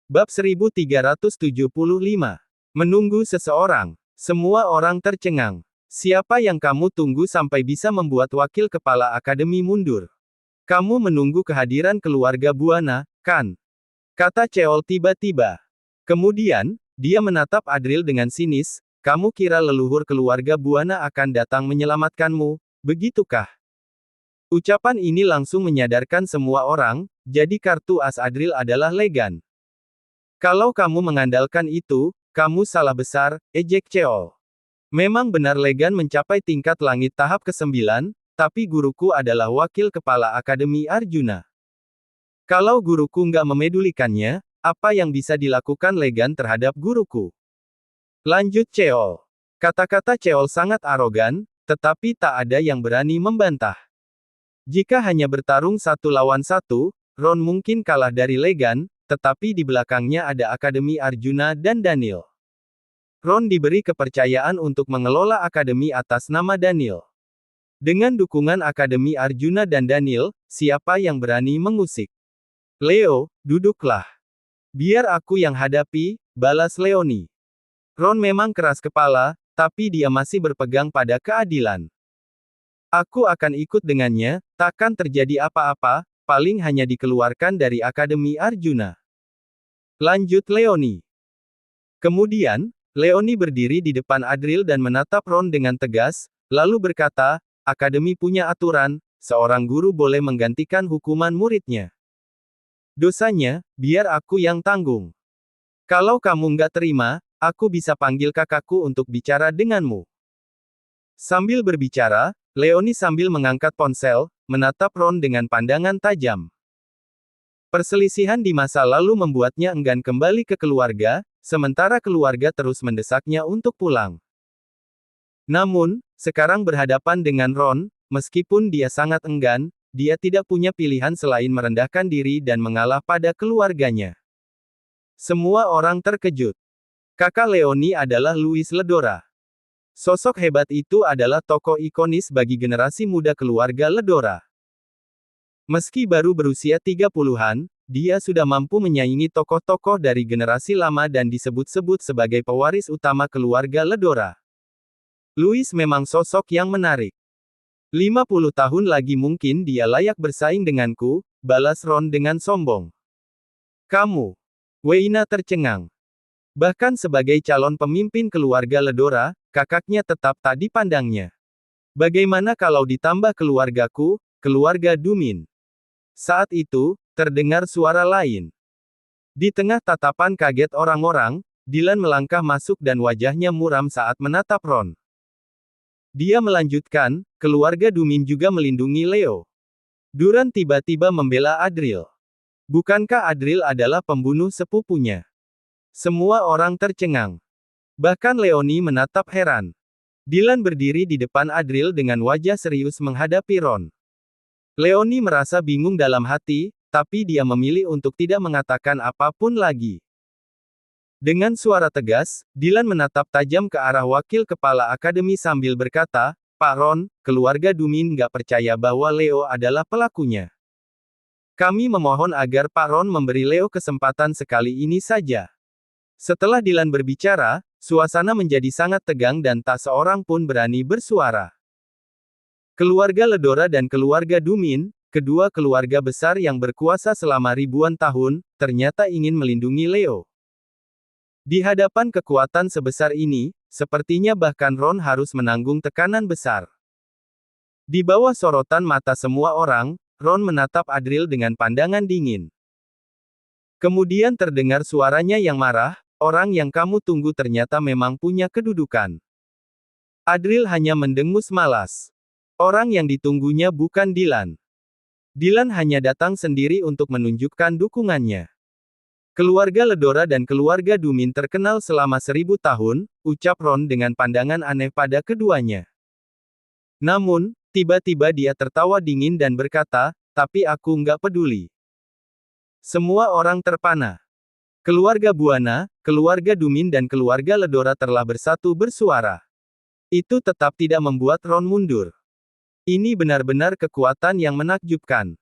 Bab 1375. Menunggu seseorang. Semua orang tercengang. Siapa yang kamu tunggu sampai bisa membuat wakil kepala akademi mundur? Kamu menunggu kehadiran keluarga Buana, kan? Kata Cheol tiba-tiba. Kemudian, dia menatap Adril dengan sinis, kamu kira leluhur keluarga Buana akan datang menyelamatkanmu, begitukah? Ucapan ini langsung menyadarkan semua orang, jadi kartu as Adril adalah Legan. Kalau kamu mengandalkan itu, kamu salah besar, ejek Cheol. Memang benar Legan mencapai tingkat langit tahap ke-9, tapi guruku adalah wakil kepala Akademi Arjuna. Kalau guruku nggak memedulikannya, apa yang bisa dilakukan Legan terhadap guruku? Lanjut Cheol. Kata-kata Cheol sangat arogan, tetapi tak ada yang berani membantah. Jika hanya bertarung 1 lawan 1, Ron mungkin kalah dari Legan, tetapi di belakangnya ada Akademi Arjuna dan Daniel. Ron diberi kepercayaan untuk mengelola akademi atas nama Daniel. Dengan dukungan Akademi Arjuna dan Daniel, siapa yang berani mengusik? Leo, duduklah. Biar aku yang hadapi, balas Leoni. Ron memang keras kepala, tapi dia masih berpegang pada keadilan. Aku akan ikut dengannya, takkan terjadi apa-apa, paling hanya dikeluarkan dari Akademi Arjuna. Lanjut Leoni. Kemudian, Leoni berdiri di depan Adril dan menatap Ron dengan tegas, lalu berkata, Akademi punya aturan, seorang guru boleh menggantikan hukuman muridnya. Dosanya, biar aku yang tanggung. Kalau kamu nggak terima, aku bisa panggil kakakku untuk bicara denganmu. Sambil berbicara, Leoni sambil mengangkat ponsel, menatap Ron dengan pandangan tajam. Perselisihan di masa lalu membuatnya enggan kembali ke keluarga, sementara keluarga terus mendesaknya untuk pulang. Namun, sekarang berhadapan dengan Ron, meskipun dia sangat enggan, dia tidak punya pilihan selain merendahkan diri dan mengalah pada keluarganya. Semua orang terkejut. Kakak Leoni adalah Luis Ledora. Sosok hebat itu adalah tokoh ikonis bagi generasi muda keluarga Ledora. Meski baru berusia 30-an, dia sudah mampu menyaingi tokoh-tokoh dari generasi lama dan disebut-sebut sebagai pewaris utama keluarga Ledora. Luis memang sosok yang menarik. 50 tahun lagi mungkin dia layak bersaing denganku, balas Ron dengan sombong. Kamu. Weina tercengang. Bahkan sebagai calon pemimpin keluarga Ledora, kakaknya tetap tak dipandangnya. Bagaimana kalau ditambah keluargaku, keluarga Dumin? Saat itu, terdengar suara lain. Di tengah tatapan kaget orang-orang, Dylan melangkah masuk dan wajahnya muram saat menatap Ron. Dia melanjutkan, keluarga Dumin juga melindungi Leo. Duran tiba-tiba membela Adril. Bukankah Adril adalah pembunuh sepupunya? Semua orang tercengang. Bahkan Leoni menatap heran. Dylan berdiri di depan Adril dengan wajah serius menghadapi Ron. Leoni merasa bingung dalam hati, tapi dia memilih untuk tidak mengatakan apapun lagi. Dengan suara tegas, Dylan menatap tajam ke arah wakil kepala akademi sambil berkata, Pak Ron, keluarga Dumin nggak percaya bahwa Leo adalah pelakunya. Kami memohon agar Pak Ron memberi Leo kesempatan sekali ini saja. Setelah Dylan berbicara, suasana menjadi sangat tegang dan tak seorang pun berani bersuara. Keluarga Ledora dan keluarga Dumin, kedua keluarga besar yang berkuasa selama ribuan tahun, ternyata ingin melindungi Leo. Di hadapan kekuatan sebesar ini, sepertinya bahkan Ron harus menanggung tekanan besar. Di bawah sorotan mata semua orang, Ron menatap Adril dengan pandangan dingin. Kemudian terdengar suaranya yang marah, orang yang kamu tunggu ternyata memang punya kedudukan. Adril hanya mendengus malas. Orang yang ditunggunya bukan Dylan. Dylan hanya datang sendiri untuk menunjukkan dukungannya. Keluarga Ledora dan keluarga Dumin terkenal selama 1000 tahun, ucap Ron dengan pandangan aneh pada keduanya. Namun, tiba-tiba dia tertawa dingin dan berkata, tapi aku nggak peduli. Semua orang terpana. Keluarga Buana, keluarga Dumin dan keluarga Ledora telah bersatu bersuara. Itu tetap tidak membuat Ron mundur. Ini benar-benar kekuatan yang menakjubkan.